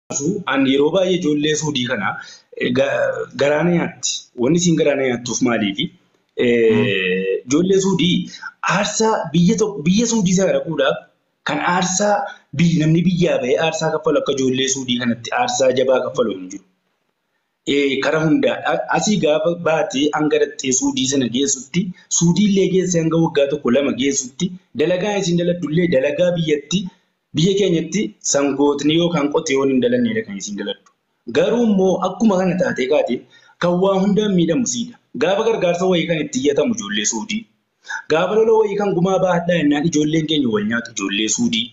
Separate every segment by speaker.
Speaker 1: an yeroo baay'ee ijoollee Suudii kana garaana nyaatti. Wanni isin garaana nyaattuuf maaliifi ijoollee Suudii aarsaa biyya Suudii sana dhaquudhaaf kan aarsaa namni biyyaa bahee aarsaa kaffalu akka ijoollee Suudii kanatti aarsaa jabaa kaffalu hin jiru. Karaa hundaa asii gaafa baatee hanga dhattee Suudii sana geessutti Suudii illee geessee hanga waggaa 1-2 geessutti dalagaa isin daladdullee dalagaa biyya keenyatti sangootni yookaan qoteewwan hin dalannedha kan isin daladdu. Garuu immoo akkuma kana taatee kaatee kan waa hundaan miidhamu siidha. Gaafa gargaarsa wayii kan itti iyyatamu ijoollee Suudii. Gaafa lola wayii kan gumaa baadhaa jennaan ijoolleen keenya wal nyaatu ijoollee Suudii.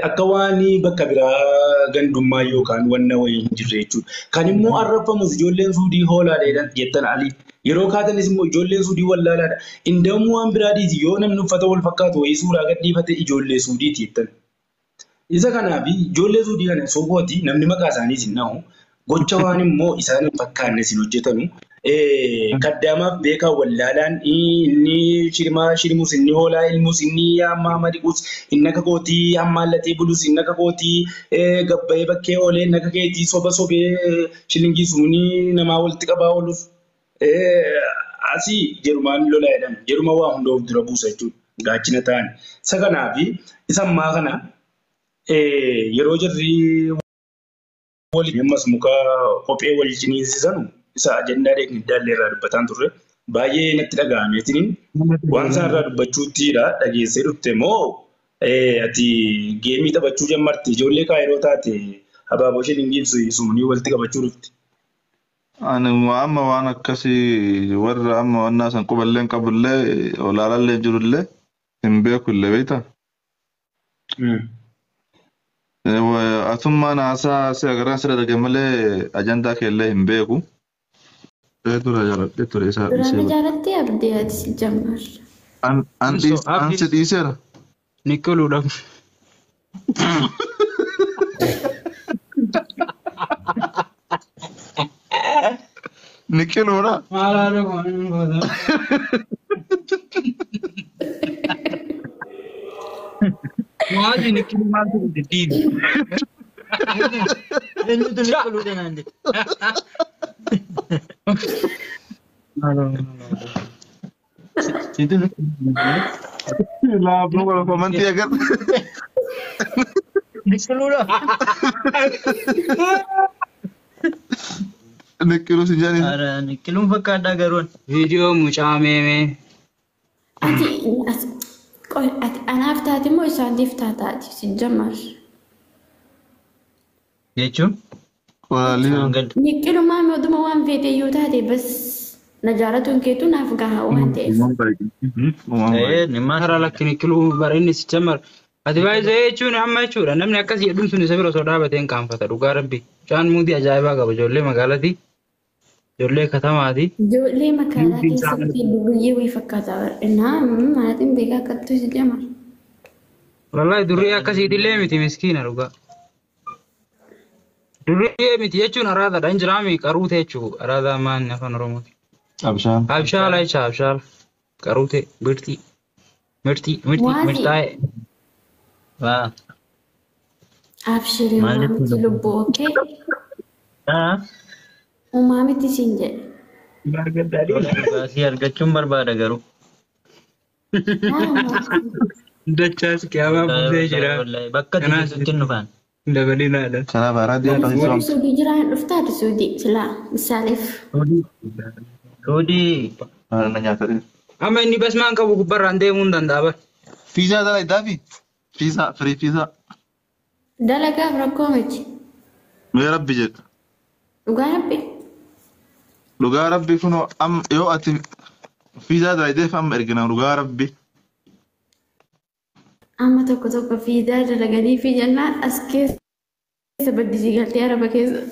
Speaker 1: Akka waan bakka biraa gandummaa yookaan wanna wayii hin jirre jechuudha. Kan immoo arrafamus ijoolleen Suudii hoolaadhaan jettan alii. Yeroo kaatanis immoo ijoolleen Suudii wallaalaadha. Indamuu waan biraatiiti yoo namni uffata wal fakkaatu wayii suuraa gadhiifate ijoollee Suudiiti jettan. Isa kanaaf ijoollee Suudii kana sobooti namni maqaa isaanii sin na'u gocha waan immoo isaan hin fakkaanne sin hojjetanu. Kaddaamaaf beekaa wallaalaan inni shirimus inni hoolaa ilmus inni hamma madiqus inni akka kootii hammaallatee bulus inni akka kootii gabbayee bakkee oolee inni akka keetii sobee shilingii sumnii namaa walitti qabaa oolus asii jerumaan lolaa jedhan jeruma waa hunda of dura buusa jechuudha gaachina ta'an. Isa kanaaf isa ammaa kana yeroo jirri waliin ammas muka kophee wal ciniinsisanu isa ajandaa deegniddaallee irraa dubbataan turre baay'ee natti dhaga'ameetiin waan isaan irraa dubbachuuttidha dhageessee dhufte moo ati geemii taphachuu jammarti ijoollee kaayiroo taate abaaboo shilingii sumnii walitti qabachuu dhufte.
Speaker 2: Ani amma waan akkasii warra amma wannaa san quballee hin qabullee olaalallee jirullee hin beekullee beektaa. Asummaan haasaa si agaraan sirra dhagee malee ajandaa keellee hin beeku. Tura isa.
Speaker 3: Duraan ijaarrattee abdii ati jammar.
Speaker 2: An si dhiiseera.
Speaker 4: Nikoluudhaaf.
Speaker 2: Nikiluudha.
Speaker 4: Maalaadha kun goota. Maali nikilu maaltu diddiidi. Eenyutu nikoluudha naande. Situ
Speaker 2: Laafnu wal komantii agar.
Speaker 4: nikoluudha.
Speaker 2: Nikilu si jaani.
Speaker 4: Ara nikiluun fakkaadhaa garuun. Viidiyoo mucaa meemee.
Speaker 3: Ati anaaf taate moo isaaniif taataati si jammar.
Speaker 4: Jechuun.
Speaker 3: Nikilumaa moduma waan fedhe yoo taate bas na jaaratuun keetu naaf gahaa waan ta'eef.
Speaker 4: Nimmaa karaa lakki nikiluu bareedni si jammar. Ati baay'ee jechuun amma jechuudha namni akkasii hedduun sun isa bira osoo dhaabatee hin qaanfata dhugaa rabbi. Mucaan muutii ajaa'ibaa qaba ijoollee magaalaati. Ijoollee katamaati.
Speaker 3: Ijoollee magaalaa keessatti durii wayii fakkaata. Maatiin beekaa akkattuu si jammar.
Speaker 4: Wallahi durii akkasiitillee miti miskiina dhugaa. Durii miti jechuun araadaadha hin jiraami qaruu ta'e jechuudha. Araadaa maanni afaan Oromooti.
Speaker 2: Abshaan.
Speaker 4: Abshaala jecha abshaala. Qaruu ta'e birtii. Mirtaa'e. Waa.
Speaker 3: Abshirii maamiti lubbuu okkee. Uumamiti siin jedhe.
Speaker 4: Baasii argachuun barbaada garuu. Dachaas qiyaamaa buusee jira.
Speaker 5: Bakka jirutti nufaan.
Speaker 4: Dabalinaadha.
Speaker 2: Kanaaf araadii
Speaker 3: Warri Suudii jiraan dhuftaati Suudii silaa misaaleef.
Speaker 5: Suudii.
Speaker 2: na nyaatanii.
Speaker 4: Amma inni basmaan qabu gubbarraan deemuu hin danda'a bar.
Speaker 2: Fiizaa dhala iddaafi? Fiizaa, firii fiizaa.
Speaker 3: Dalagaaf rakkoo miti.
Speaker 2: Mee rabbi jedha.
Speaker 3: Dhugaa rabbi.
Speaker 2: Dhugaa rabbi kunoo yoo ati fiizaa dhala iddeef amma ergina dhugaa rabbi.
Speaker 3: Amma tokko fiizaa dalaganii fi jennaan as keessa baddisii galtee araba keessa.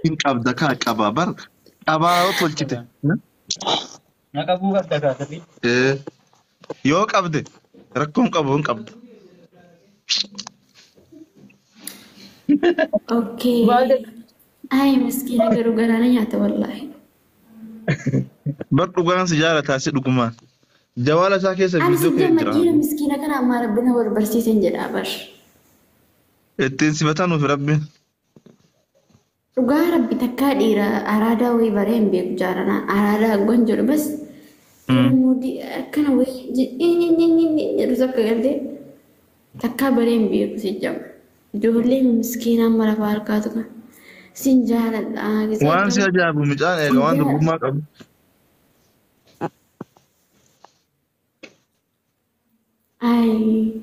Speaker 2: Hin qabda kaa qabaa bar qabaa yoo tolchite.
Speaker 5: Naqabuu qabda kaasatti.
Speaker 2: Yoo qabde rakkoon qabu hin qabda.
Speaker 3: Okay. Ay miskiina garuu garaana nyaata wallaahi.
Speaker 2: Bar dhugaan si jaalataa si dhugumaan. Jawala isaa keessa
Speaker 3: Ani
Speaker 2: viidiyoo kee
Speaker 3: sijjamma
Speaker 2: jira.
Speaker 3: dhiira miskiina kana amma rabbina wal barsiisan jedhaa bar.
Speaker 2: Ittiin simatanuuf rabbiin.
Speaker 3: Dhugaa rabbi takkaa dhiira araadaa wayii baree hin beeku jaalanaa araadaa aggoon jedhu bas. Mudi akkana wayii jedhu takka galtee takkaa baree hin beeku sijjamma. Ijoollee miskiina amma lafa harkaatu kan. Sin jaaladha.
Speaker 2: Waan si ajaa'ibu mucaan eega waan durbummaa qabu.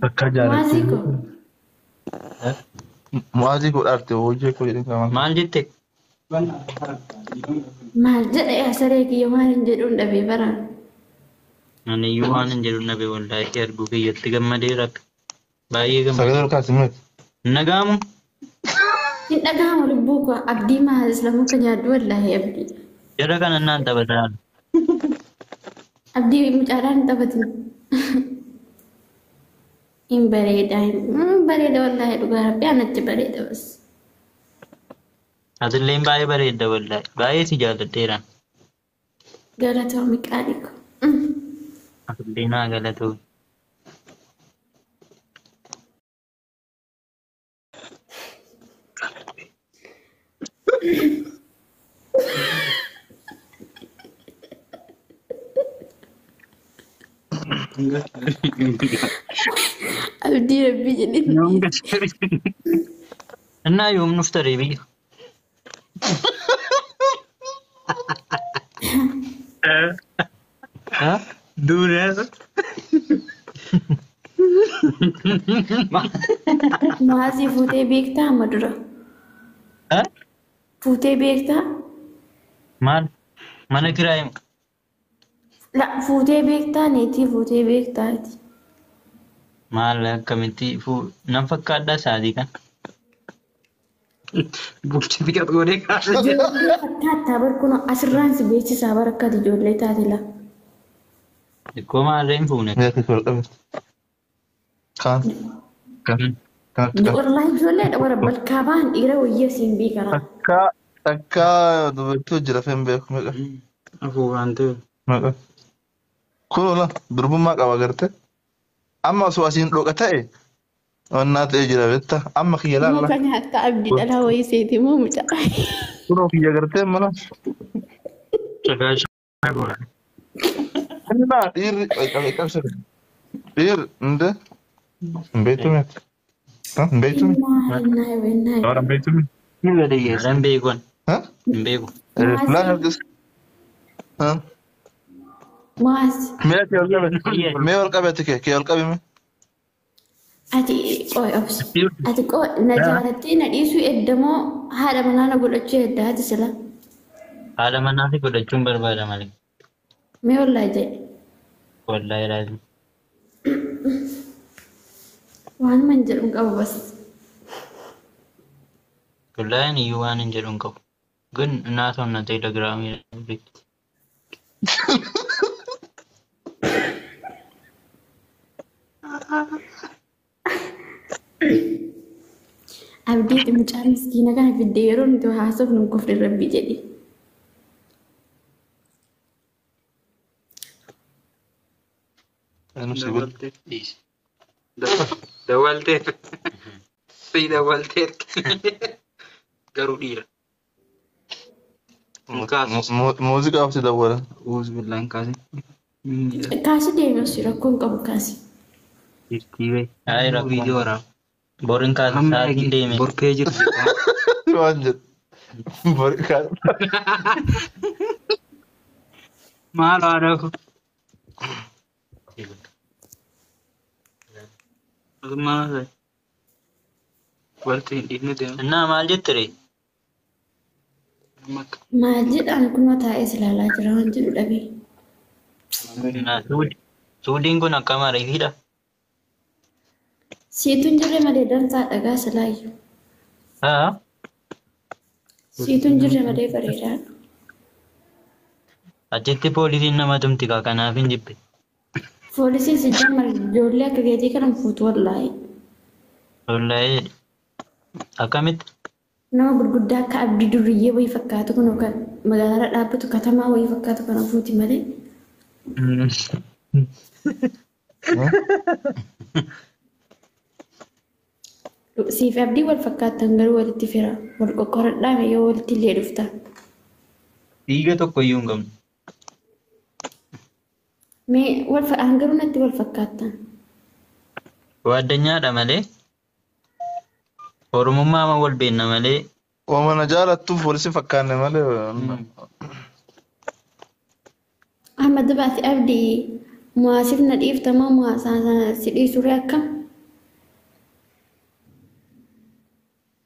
Speaker 2: Akka jaallattu. Maazii godhaarte hojii koo jedhee qaama.
Speaker 5: Maal jette?
Speaker 3: Maal jedhe asaree kiyya waan hin jedhuun dhabee baraan.
Speaker 5: Ani iyyuu waan hin jedhu nabe wallaahi arguu kiyyatti gammadee rakka. Baay'ee gammadee.
Speaker 2: Sagalee ol kaasi miti.
Speaker 5: Nagaamu.
Speaker 3: Hin dhaga'amu lubbuu koo abdii maalis lamu kan nyaaddu wallaahi abdii.
Speaker 5: Jara kana naan taphataa.
Speaker 3: Abdii mucaadhaan hin taphatin. Hin bareeda wallaahi dhugaa rabbi anatti bareeda bas.
Speaker 5: Atillee baay'ee bareedda wallaahi. Baay'ee si jaalladheera.
Speaker 3: Galatoomi qaali ko.
Speaker 5: Atillee naa galatoomi.
Speaker 3: Abdii rabbi jedhee.
Speaker 5: Innaa yoom nuuf taree biyya?
Speaker 4: Dureessa.
Speaker 3: Maasii fuutee beektaa amma dura. Fuutee beektaa?
Speaker 5: Maal? Mana kiraayima.
Speaker 3: La fuutee beektaa neetii fuutee beektaati.
Speaker 5: Maal akkamitti nan fakkaadhaa sa'aatii kan?
Speaker 4: Bulchiti qad godhee kaasa jedha.
Speaker 3: Ijoollee fakkaattaa barkuna asirraan si beeksisaa barakkaati ijoollee taate la.
Speaker 5: Xiqqoo maallee hin fuune?
Speaker 2: Meeqa ol qabe? Kaan.
Speaker 5: Kan?
Speaker 3: Wallaahi ijoollee dhabara balkaa ba'an dhiira wayyaa siin beekana.
Speaker 2: Takkaa dubartii jira feen beeku meeqa?
Speaker 4: Afuuraan ta'e.
Speaker 2: Meeqa? Kun ola durbummaa qaba agarte. Amma osoo asiin dhoqa ta'e onnaa ta'ee jira beekta. Amma kiyya laalla.
Speaker 3: Muka nyaata abdii dhalaa wayii seeti moo mucaa?
Speaker 2: Kunoo kiyya gartee mala.
Speaker 5: Cagaashaa godha.
Speaker 2: Innaa dhiirri qabsa. Dhiirri inde hin beektume. Hin beektume. Hin beektume.
Speaker 5: Ni baadiyyeessa. Hin beekon. Hin beeku.
Speaker 2: Laan harkis.
Speaker 3: Maas.
Speaker 2: Mee kee ol qabe. Mee ol qabeeti kee ol qabime.
Speaker 3: Ati qooy obsi. Ati qooy na jaalattee na dhiisuu eddamoo haadha manaa na godhachuu eddaati sila.
Speaker 5: Haadha manaa fi godhachuun barbaada malee.
Speaker 3: Mee ollaa jedhe.
Speaker 5: Wallaahi laazim.
Speaker 3: Waan man jedhu qabu bas.
Speaker 5: Wallaahi iyyuu waan hin jedhu qabu. Gun naasoo na teelegiraamii beekti.
Speaker 3: Abdii mucaa miskiina kana fiddee yeroo nuti haasofnu nu kofne rabbi jedhe.
Speaker 4: Dawalteet. Si dawalteet. Garuu dhiira.
Speaker 2: Muuziqaa of si dawwala.
Speaker 4: Uus billaan kaase.
Speaker 3: Kaasi deemee rakkoon qabu kaasi.
Speaker 5: Jirtiiwee. Haa rakkoo viidiyoo waraaba. Boriin kaasa sa'aatiin deeme.
Speaker 4: Borkee jirti.
Speaker 2: Waan jedhu. Bori kaasa.
Speaker 4: Maal aadaa kun? Maal ta'e? Walti hin dhiifne deema.
Speaker 5: Innaa maal jette ree?
Speaker 3: Maal jedhaan kunoo taa'ee ilaalaa jira waan jedhu dhabee.
Speaker 5: Suudiin kun akkam ariifiidha?
Speaker 3: Siituun jirre malee dansaa dhagaa silaayyuu.
Speaker 5: Haa?
Speaker 3: Siituun jirre malee bareedaa.
Speaker 5: Achitti poolisiin nama tumti kaa kanaaf hin jibbe.
Speaker 3: Poolisiin si jamma ijoollee akka keetii kana fuutu wallaahi.
Speaker 5: Wallaahi akkamitti?
Speaker 3: Nama gurguddaa akka abdii duriyyee wayii fakkaatu kun magaalaa dhaabbatu katamaa wayii fakkaatu kana fuuti malee. Siif abdii wal fakkaatan garuu walitti fira. Wal qoqqoradhaan yoo walitti illee dhufta.
Speaker 5: Dhiiga tokko iyyuu hin qabnu.
Speaker 3: Mee garuu natti wal fakkaatan.
Speaker 5: Waaddanyadha malee. Oromummaa ama wal beenna malee.
Speaker 2: Oomana jaalattuuf walitti fakkaanne malee.
Speaker 3: Ahmad Baati abdii muwaasiif na dhiiftamaa muwaasaan si dhiisuree akkam?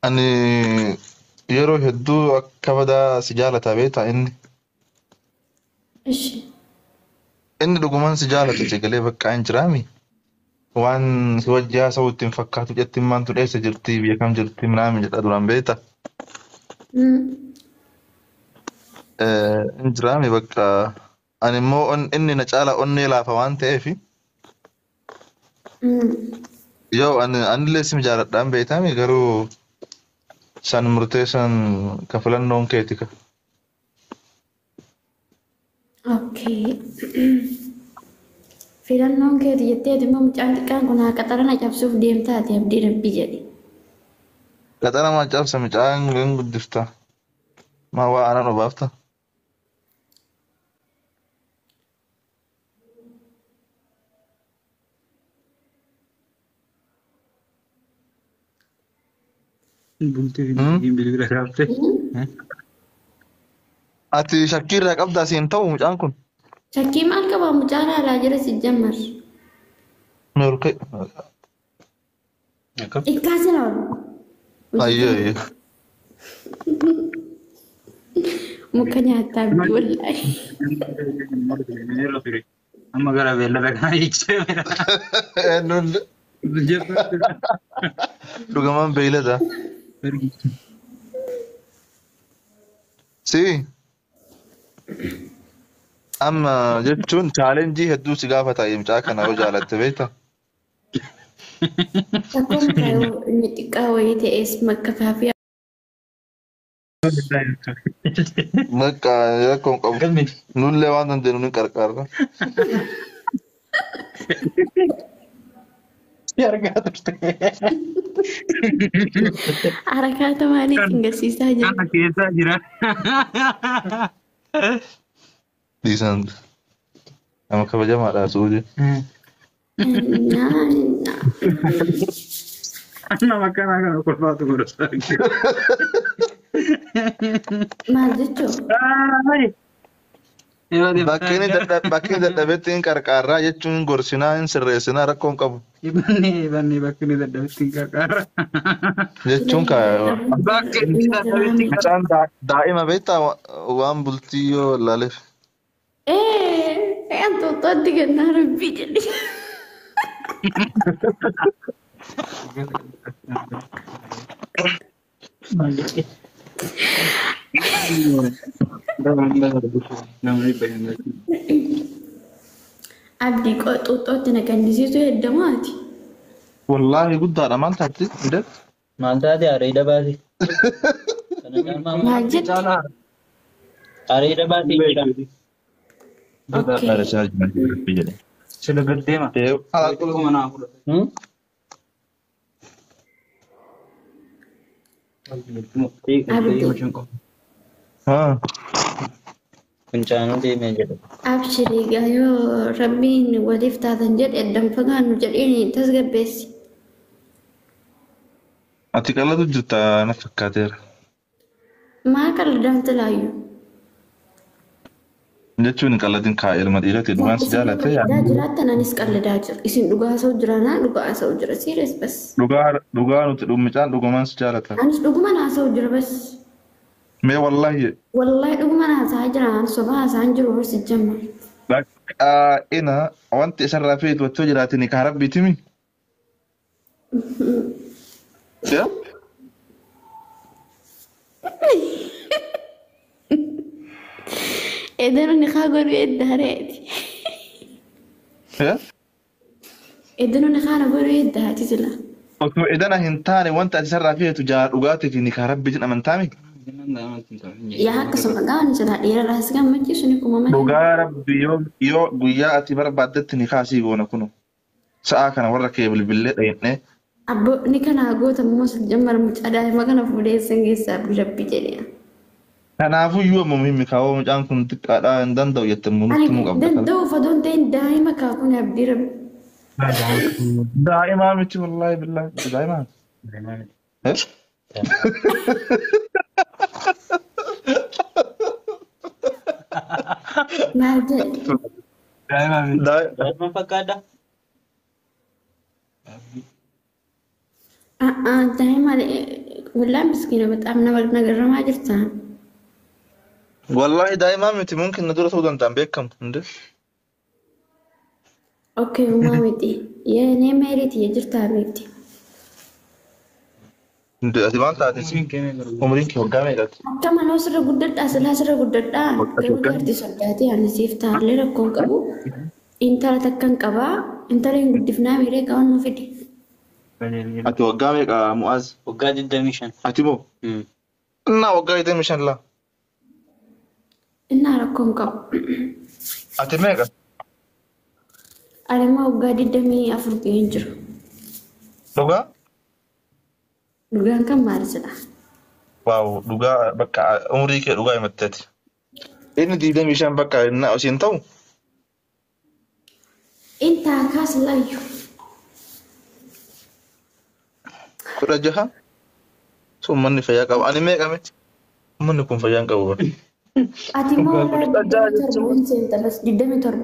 Speaker 2: Ani yeroo hedduu akka badaa si jaalata beektaa inni.
Speaker 3: Ishi.
Speaker 2: Inni dhugumaan si jaalatu jegalee bakka hin jiraami. Waan si wajji haasa'u ittiin fakkaatu jetti maantu dheessa jirti biyya kam jirti minaamin jedha duraan beektaa. Hin jiraami bakka ani immoo inni na caala onnee laafa waan ta'eef yoo anillee si jaaladhaan beektaami garuu san murteessan ka filannoon keeti ka.
Speaker 3: Okay. Filannoon keeti jettee dhimma mucaan xiqqaan kun haa qaxarana cabsuuf deemtaati abdii rabbii jedhe.
Speaker 2: Qaxara maa cabsa mucaan hin guddifta. Maa waa aanan obaafta. Ati shakkii irraa qabdaa siin ta'u mucaan kun.
Speaker 3: Shakkii maal qabaa mucaan haalaa jira si jammar.
Speaker 2: Meerukee.
Speaker 3: Ikkaasina ol.
Speaker 2: Ayyee.
Speaker 3: Muka nyaataa abdii wallaahi.
Speaker 4: Amma gara beellada kana hiiksee
Speaker 2: Dhugamaan beeylada. Si. Amma jechuun chaalenjii hedduu si gaafata mucaa kana yoo jaalatte beektaa.
Speaker 3: Takkoon kaayoo inni xiqqaa wayii ta'es makka kaafii.
Speaker 2: Makka rakkoon qabu. Nullee waan dandeenyu ni qarqaarra.
Speaker 3: Harakaata maaliif agarsiisaa jira?
Speaker 4: Kana keessa jira.
Speaker 2: Dhiisan nama kabajamaadha suuji.
Speaker 4: Nama kana kana kolfaatu godhasa.
Speaker 3: Maal jechuun?
Speaker 2: Bakki dadhabetti hin qarqaarraa jechuun gorsinaa hin sirreessinaa rakkoon qabu.
Speaker 4: Banni bakki dadhabetti hin qarqaarra.
Speaker 2: Jechuun mucaan daa'ima beektaa waan bultii yoo laaleef.
Speaker 3: Antuutti gannaa rabbii jedhi. Abdii xuuxxootti na kannisiisu heddamaati.
Speaker 2: Wallaahi guddaadha maal taatti?
Speaker 5: Maal taate areeda baate?
Speaker 3: Maal jedhu?
Speaker 5: Areeda baate jira.
Speaker 4: Sila gaddeema. Manaa fudhate.
Speaker 5: Fincaanuu deemee jedhu.
Speaker 3: Abshirii gaayoo rabbiin waliif taatan jedhe eddan fagaannu jedheen tasgabbeessi.
Speaker 2: Ati qalatu jirta na fakkaateera.
Speaker 3: Maa qalladamta laayyuu?
Speaker 2: Jechuun qaladin kaa ilma dhiirati dhugaan si jaalate
Speaker 3: yaa jiraattan anis qalladaa jira. Isin dhugaa sa'u jiraanaa dhugaa sa'u jira. Siiriis bas.
Speaker 2: Dhugaa nuti dhummicaan dhugumaan si jaalata.
Speaker 3: Anis dhugumaan haasa'u jira bas.
Speaker 2: Mee wallaahi.
Speaker 3: Wallaahi dhugumaan haasa'aa jira. Soba haasa'aan jiru horsi jamma.
Speaker 2: Ina wanti isarraa feetu wachoo jiraatini kaa rabbiitimi. Yaa?
Speaker 3: Edanu ni kaa godhu eddareeti. Edanu ni kaa godhu eddaati sila.
Speaker 2: Osoo edana hin taane wanta ati isarraa feetu dhugaatiif ni kaa rabbiitiin amantaami.
Speaker 3: Yaa akkasuma gaa'anii jira dhiira raas gammachiisu ni kuma malee.
Speaker 2: Dhugaa rabbi yoo guyyaa ati barbaaddetti ni kaasii goona kunu. Sa'a kana warra kee bilbilee dhayinee.
Speaker 3: Abbo ni kana goota immoo jammar mucaa daa'ima kana fuudhee sangeessaa rabbi jedhee.
Speaker 2: Kanaafuu yoo amma muhiimmi kaawoo mucaan kun xiqqaadhaa hin danda'u jettee nutti himuu qabda.
Speaker 3: Danda'u fadoon ta'in daa'ima kaakun abdii rabbi.
Speaker 2: Daa'imaa miti wallaahi billaahi daa'imaa.
Speaker 3: Maal jedhe?
Speaker 5: Daa'ima fakkaata.
Speaker 3: Daa'ima wallaan miskiina bexaam nama nagarramaa jirta.
Speaker 2: Wallaahi daa'imaa miti mungkin na dura ta'uu danda'an beekamu hundee.
Speaker 3: Okay, miti. Yee meeriti yee jirtaa beekti.
Speaker 2: Ati maal taates umriin kee waggaa meeqati?
Speaker 3: Akka manoo sirra guddadhaa silaa sirra guddadhaa garuu gaarti soddaatii ani siif taallee rakkoon qabu intala takkan qabaa intala hin guddifnaa miiree qaban nu fidi.
Speaker 2: Ati waggaa meeqa Mu'aaz?
Speaker 5: Waggaa 25.
Speaker 2: Ati moo? Innaa waggaa 25 laa.
Speaker 3: Innaa rakkoon qabu.
Speaker 2: Ati meeqa?
Speaker 3: Ani immoo waggaa 24 ga'een jiru.
Speaker 2: Dhugaa?
Speaker 3: Dhugaan kan maalisidha?
Speaker 2: Waaw dhugaa bakka umrii kee dhugaa himatteeti. Inni 25 bakka innaa osiin ta'u?
Speaker 3: Intaa kaas layyu.
Speaker 2: 16? So manni fayyaa qaba. Ani meeqame? Manni kun fayyaa hin qabu.
Speaker 3: Ati immoo warra 27 seenta bas 27.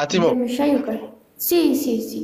Speaker 2: Ati moo?
Speaker 3: 25 yookaan. Si.